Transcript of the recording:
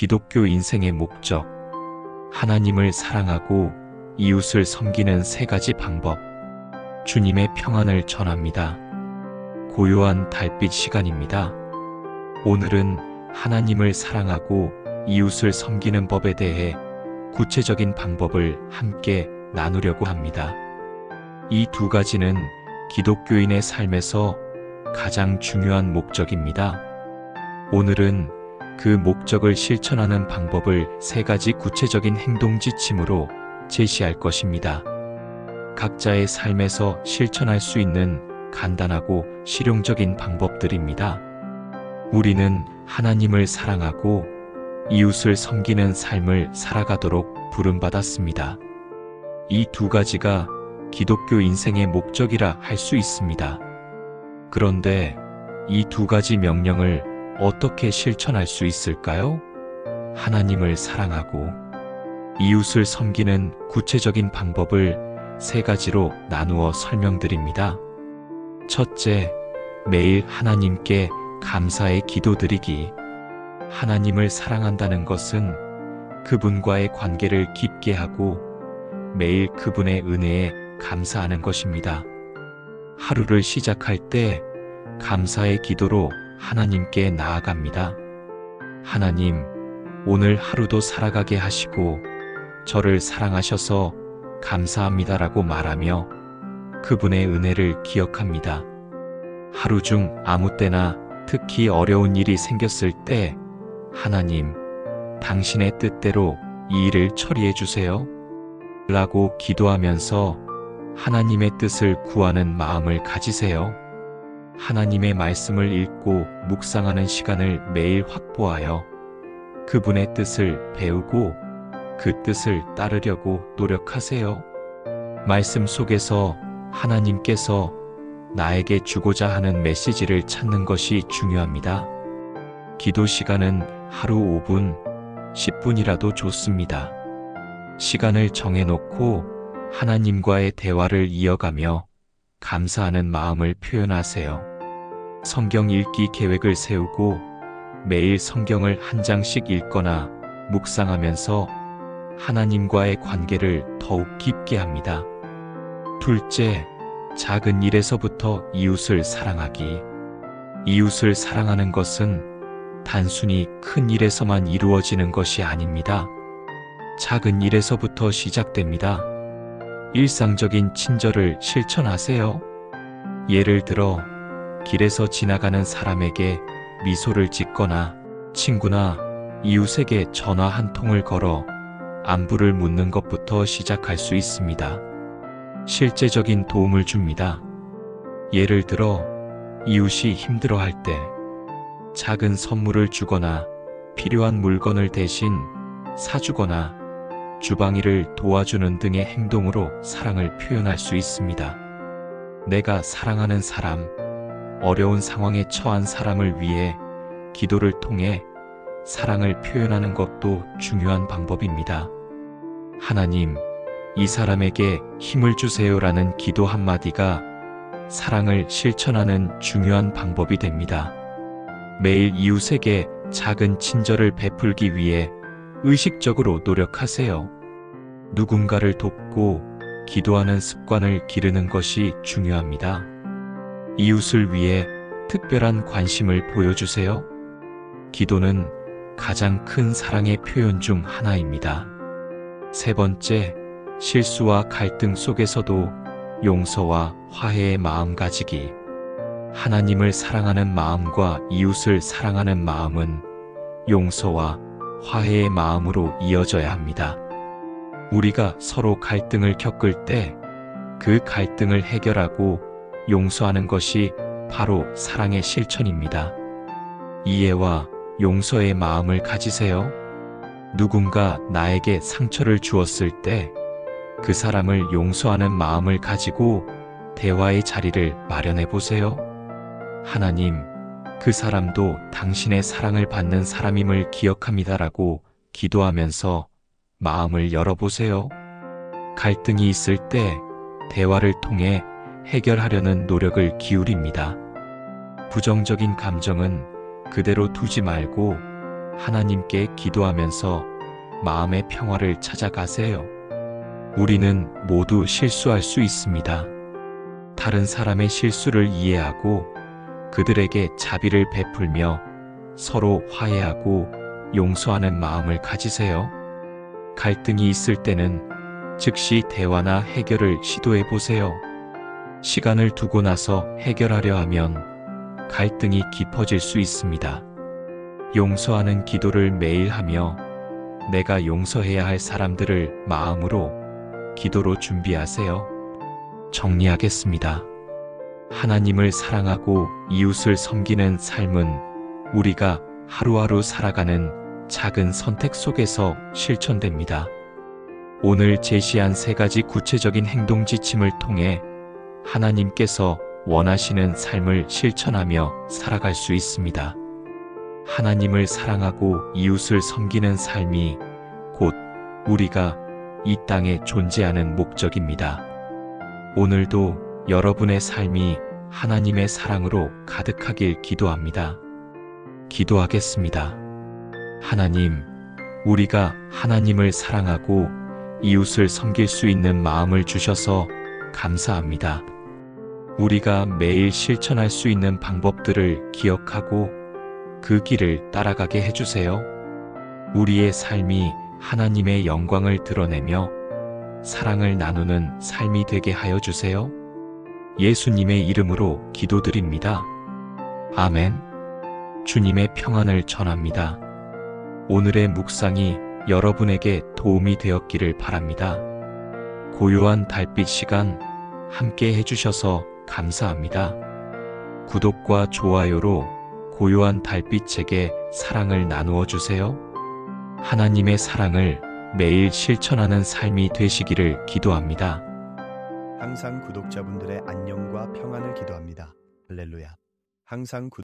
기독교 인생의 목적. 하나님을 사랑하고 이웃을 섬기는 세 가지 방법. 주님의 평안을 전합니다. 고요한 달빛 시간입니다. 오늘은 하나님을 사랑하고 이웃을 섬기는 법에 대해 구체적인 방법을 함께 나누려고 합니다. 이 두 가지는 기독교인의 삶에서 가장 중요한 목적입니다. 오늘은 그 목적을 실천하는 방법을 세 가지 구체적인 행동 지침으로 제시할 것입니다. 각자의 삶에서 실천할 수 있는 간단하고 실용적인 방법들입니다. 우리는 하나님을 사랑하고 이웃을 섬기는 삶을 살아가도록 부름받았습니다. 이 두 가지가 기독교 인생의 목적이라 할 수 있습니다. 그런데 이 두 가지 명령을 어떻게 실천할 수 있을까요? 하나님을 사랑하고 이웃을 섬기는 구체적인 방법을 세 가지로 나누어 설명드립니다. 첫째, 매일 하나님께 감사의 기도드리기. 하나님을 사랑한다는 것은 그분과의 관계를 깊게 하고 매일 그분의 은혜에 감사하는 것입니다. 하루를 시작할 때 감사의 기도로 하나님께 나아갑니다. 하나님, 오늘 하루도 살아가게 하시고 저를 사랑하셔서 감사합니다라고 말하며 그분의 은혜를 기억합니다. 하루 중 아무 때나 특히 어려운 일이 생겼을 때 하나님, 당신의 뜻대로 이 일을 처리해 주세요 라고 기도하면서 하나님의 뜻을 구하는 마음을 가지세요. 하나님의 말씀을 읽고 묵상하는 시간을 매일 확보하여 그분의 뜻을 배우고 그 뜻을 따르려고 노력하세요. 말씀 속에서 하나님께서 나에게 주고자 하는 메시지를 찾는 것이 중요합니다. 기도 시간은 하루 5분, 10분이라도 좋습니다. 시간을 정해놓고 하나님과의 대화를 이어가며 감사하는 마음을 표현하세요. 성경 읽기 계획을 세우고 매일 성경을 한 장씩 읽거나 묵상하면서 하나님과의 관계를 더욱 깊게 합니다. 둘째, 작은 일에서부터 이웃을 사랑하기. 이웃을 사랑하는 것은 단순히 큰 일에서만 이루어지는 것이 아닙니다. 작은 일에서부터 시작됩니다. 일상적인 친절을 실천하세요. 예를 들어 길에서 지나가는 사람에게 미소를 짓거나 친구나 이웃에게 전화 한 통을 걸어 안부를 묻는 것부터 시작할 수 있습니다. 실제적인 도움을 줍니다. 예를 들어 이웃이 힘들어할 때 작은 선물을 주거나 필요한 물건을 대신 사주거나 주방일을 도와주는 등의 행동으로 사랑을 표현할 수 있습니다. 내가 사랑하는 사람, 어려운 상황에 처한 사람을 위해 기도를 통해 사랑을 표현하는 것도 중요한 방법입니다. 하나님, 이 사람에게 힘을 주세요라는 기도 한마디가 사랑을 실천하는 중요한 방법이 됩니다. 매일 이웃에게 작은 친절을 베풀기 위해 의식적으로 노력하세요. 누군가를 돕고 기도하는 습관을 기르는 것이 중요합니다. 이웃을 위해 특별한 관심을 보여주세요. 기도는 가장 큰 사랑의 표현 중 하나입니다. 세 번째, 실수와 갈등 속에서도 용서와 화해의 마음 가지기. 하나님을 사랑하는 마음과 이웃을 사랑하는 마음은 용서와 화해의 마음으로 이어져야 합니다. 우리가 서로 갈등을 겪을 때 그 갈등을 해결하고 용서하는 것이 바로 사랑의 실천입니다. 이해와 용서의 마음을 가지세요. 누군가 나에게 상처를 주었을 때 그 사람을 용서하는 마음을 가지고 대화의 자리를 마련해 보세요. 하나님, 그 사람도 당신의 사랑을 받는 사람임을 기억합니다라고 기도하면서 마음을 열어보세요. 갈등이 있을 때 대화를 통해 해결하려는 노력을 기울입니다. 부정적인 감정은 그대로 두지 말고 하나님께 기도하면서 마음의 평화를 찾아가세요. 우리는 모두 실수할 수 있습니다. 다른 사람의 실수를 이해하고 그들에게 자비를 베풀며 서로 화해하고 용서하는 마음을 가지세요. 갈등이 있을 때는 즉시 대화나 해결을 시도해 보세요. 시간을 두고 나서 해결하려 하면 갈등이 깊어질 수 있습니다. 용서하는 기도를 매일 하며 내가 용서해야 할 사람들을 마음으로 기도로 준비하세요. 정리하겠습니다. 하나님을 사랑하고 이웃을 섬기는 삶은 우리가 하루하루 살아가는 작은 선택 속에서 실천됩니다. 오늘 제시한 3가지 구체적인 행동 지침을 통해 하나님께서 원하시는 삶을 실천하며 살아갈 수 있습니다. 하나님을 사랑하고 이웃을 섬기는 삶이 곧 우리가 이 땅에 존재하는 목적입니다. 오늘도 여러분의 삶이 하나님의 사랑으로 가득하길 기도합니다. 기도하겠습니다. 하나님, 우리가 하나님을 사랑하고 이웃을 섬길 수 있는 마음을 주셔서 감사합니다. 우리가 매일 실천할 수 있는 방법들을 기억하고 그 길을 따라가게 해주세요. 우리의 삶이 하나님의 영광을 드러내며 사랑을 나누는 삶이 되게 하여 주세요. 예수님의 이름으로 기도드립니다. 아멘. 주님의 평안을 전합니다. 오늘의 묵상이 여러분에게 도움이 되었기를 바랍니다. 고요한 달빛 시간 함께 해주셔서 감사합니다. 구독과 좋아요로 고요한 달빛에게 사랑을 나누어 주세요. 하나님의 사랑을 매일 실천하는 삶이 되시기를 기도합니다. 항상 구독자분들의 안녕과 평안을 기도합니다. 할렐루야. 항상